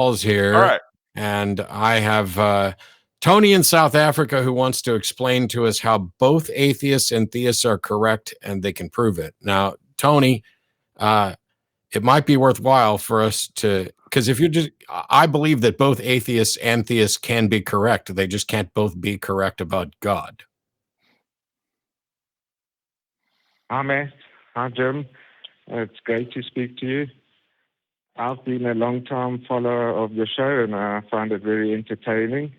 Paul's All here, right. and I have Tony in South Africa who wants to explain to us how both atheists and theists are correct, and they can prove it. Now, Tony, it might be worthwhile for us to, because if you're just, I believe that both atheists and theists can be correct. They just can't both be correct about God. Hi, Matt. Hi, Jim. It's great to speak to you. I've been a long-time follower of the show, and I find it very entertaining.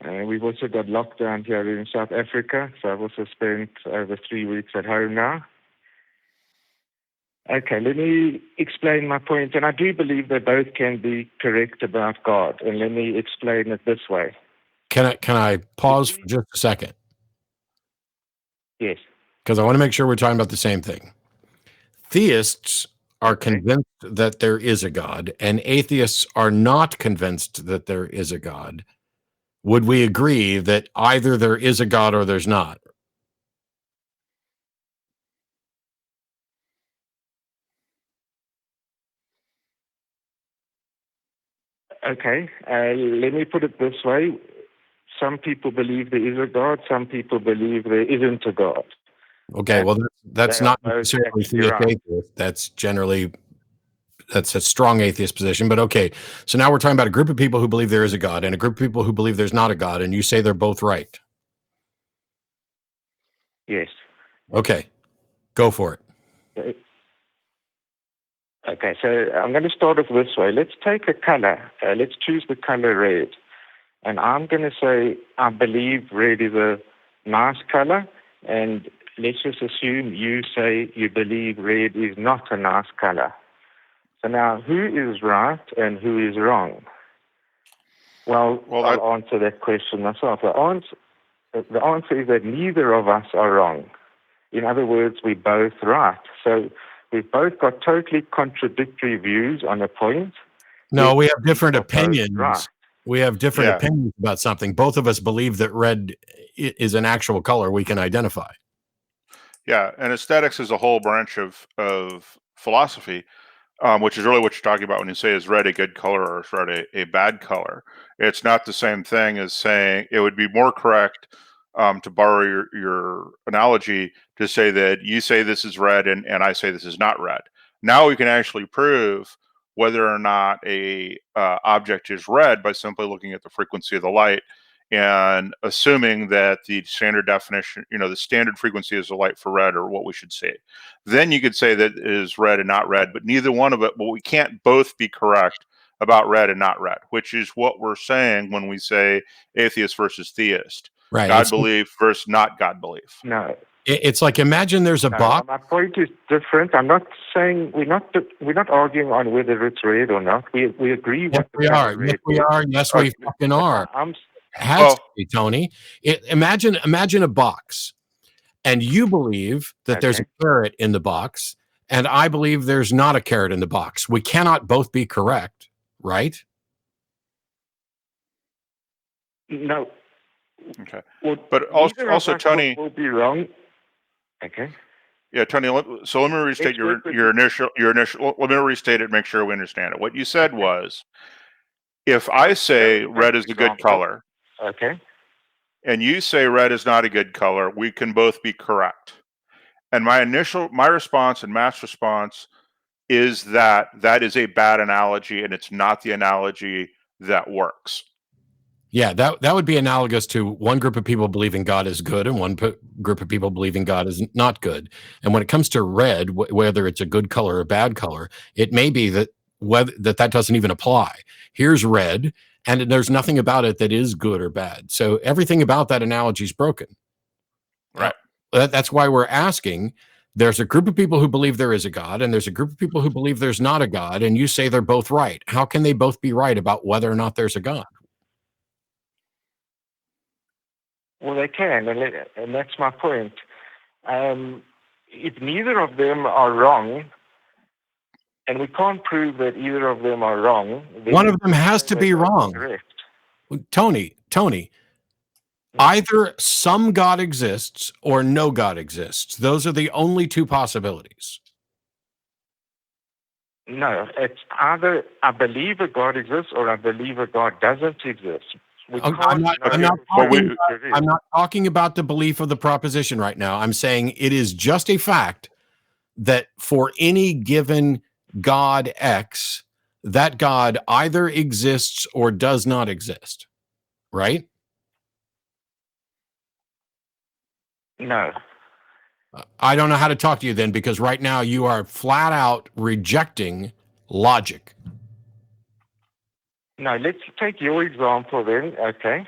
We've also got lockdown here in South Africa, so I've also spent over 3 weeks at home now. Okay, let me explain my point, and I do believe they both can be correct about God, and let me explain it this way. Can I pause for just a second? Yes. Because I want to make sure we're talking about the same thing. Theists are Okay. convinced that there is a God, and atheists are not convinced that there is a God. Would we agree that either there is a God or there's not? Okay, let me put it this way. Some people believe there is a God, some people believe there isn't a God. Okay, well, that's They are not both necessarily actually theist right. atheist. That's a strong atheist position. But okay, so now we're talking about a group of people who believe there is a God and a group of people who believe there's not a God, and you say they're both right. Yes. Okay, go for it. Okay, so I'm going to start off this way. Let's take a color. Let's choose the color red. And I'm going to say I believe red is a nice color. And let's just assume you say you believe red is not a nice color. So now, who is right and who is wrong? Well, I'll answer that question myself. The answer is that neither of us are wrong. In other words, we're both right. So we've both got totally contradictory views on a point. No, we have different opinions. Right. We have different opinions about something. Both of us believe that red is an actual color we can identify. Yeah, and aesthetics is a whole branch of philosophy, which is really what you're talking about when you say is red a good color or is red a bad color. It's not the same thing as saying it would be more correct to borrow your analogy to say that you say this is red and I say this is not red. Now we can actually prove whether or not a object is red by simply looking at the frequency of the light and assuming that the standard definition, the standard frequency is the light for red or what we should say. Then you could say that it is red and not red, but neither one of it, but we can't both be correct about red and not red, which is what we're saying when we say atheist versus theist. Right. God belief versus not God belief. No. It's like, imagine there's a box. My point is different. I'm not saying we're not arguing on whether it's red or not. We agree. Yes, we are. Yes, we are. Yes, we fucking are. Has to be, Tony. Imagine a box, and you believe that there's a carrot in the box, and I believe there's not a carrot in the box. We cannot both be correct, right? No. Okay. Well, but also Tony will be wrong. Okay. Yeah, Tony. So let me restate your initial. Let me restate it. Make sure we understand it. What you said was, if I say red is a good color, okay, and you say red is not a good color, we can both be correct. And my response and Matt's response is that is a bad analogy, and it's not the analogy that works. Yeah, that would be analogous to one group of people believing God is good and one group of people believing God is not good. And when it comes to red, whether it's a good color or a bad color, it may be that that doesn't even apply. Here's red, and there's nothing about it that is good or bad. So everything about that analogy is broken. Right. That's why we're asking. There's a group of people who believe there is a God, and there's a group of people who believe there's not a God, and you say they're both right. How can they both be right about whether or not there's a God? Well, they can, and that's my point. If neither of them are wrong, and we can't prove that either of them are wrong, one of them has to be wrong. Correct. Tony, either some God exists or no God exists. Those are the only two possibilities. No, it's either I believe a God exists or I believe a God doesn't exist. We Okay, can't know But who there is. I'm not talking about the belief of the proposition right now. I'm saying it is just a fact that for any given God X, that God either exists or does not exist, right? No. I don't know how to talk to you then, because right now you are flat out rejecting logic. No, let's take your example then, okay?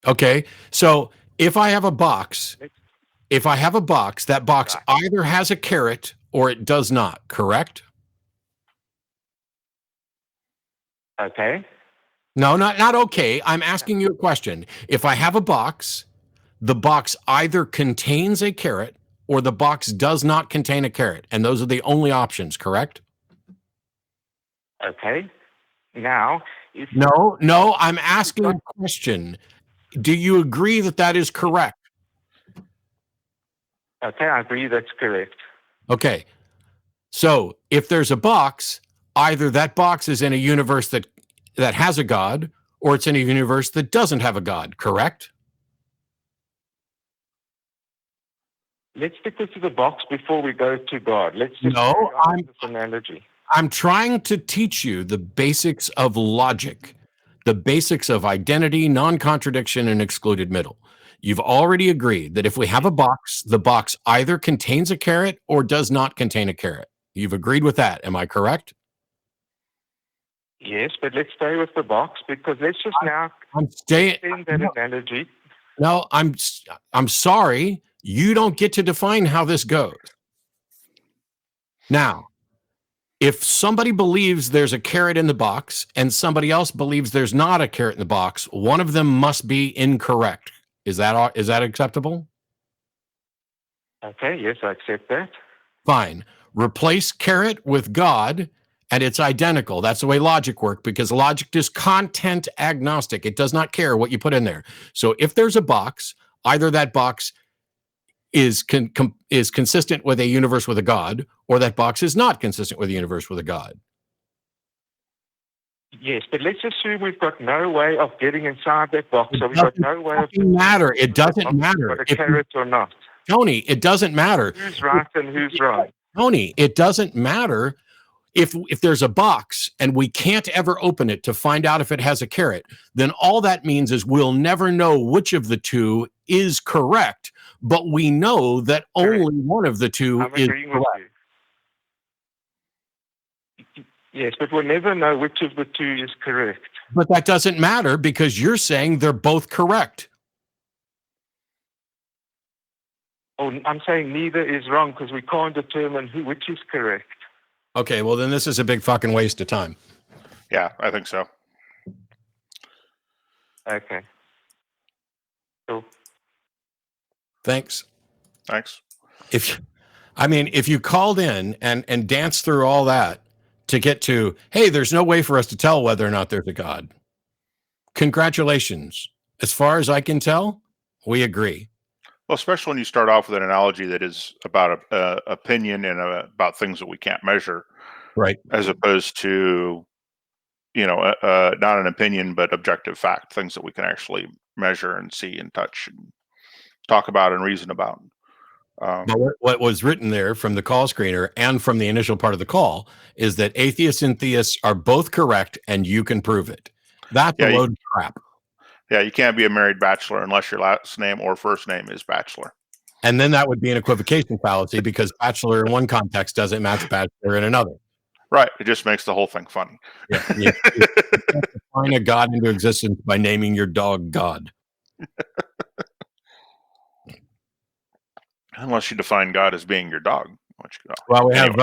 Okay. So if I have a box, that box Right. either has a carrot or it does not, correct? Okay. No, not okay. I'm asking you a question. If I have a box, the box either contains a carrot or the box does not contain a carrot. And those are the only options, correct? Okay. Now, if No, I'm asking a question. Do you agree that that is correct? okay, I agree that's correct. Okay. So if there's a box, either that box is in a universe that has a God, or it's in a universe that doesn't have a God, correct? Let's stick this to the box before we go to God. Let's just No, carry on with this analogy. I'm trying to teach you the basics of logic, the basics of identity, non-contradiction, and excluded middle. You've already agreed that if we have a box, the box either contains a carrot or does not contain a carrot. You've agreed with that. Am I correct? Yes, but let's stay with the box because let's just now I'm staying. extend that analogy. No, I'm sorry. You don't get to define how this goes. Now, if somebody believes there's a carrot in the box and somebody else believes there's not a carrot in the box, one of them must be incorrect. Is that acceptable? Okay, yes, I accept that. Fine. Replace carrot with God and it's identical. That's the way logic works, because logic is content agnostic. It does not care what you put in there. So if there's a box, either that box is consistent with a universe with a God, or that box is not consistent with a universe with a God. Yes, but let's assume we've got no way of getting inside that box. So we've got no way of matter. It doesn't matter. Got a carrot or not. Tony, it doesn't matter. Who's right and who's wrong? Tony, it doesn't matter if there's a box and we can't ever open it to find out if it has a carrot. Then all that means is we'll never know which of the two is correct, but we know that only one of the two is correct. Yes, but we'll never know which of the two is correct. But that doesn't matter because you're saying they're both correct. Oh, I'm saying neither is wrong because we can't determine which is correct. Okay, well then this is a big fucking waste of time. Yeah, I think so. Okay. Cool. Thanks. Thanks. If you called in and danced through all that to get to, hey, there's no way for us to tell whether or not there's a God. Congratulations. As far as I can tell, we agree. Well, especially when you start off with an analogy that is about opinion and about things that we can't measure, right? As opposed to, not an opinion but objective fact, things that we can actually measure and see and touch and talk about and reason about. What was written there from the call screener and from the initial part of the call is that atheists and theists are both correct, and you can prove it. That's a load of crap. Yeah, you can't be a married bachelor unless your last name or first name is bachelor. And then that would be an equivocation fallacy because bachelor in one context doesn't match bachelor in another. Right. It just makes the whole thing funny. Yeah. You define a God into existence by naming your dog God. Unless you define God as being your dog. Well, we have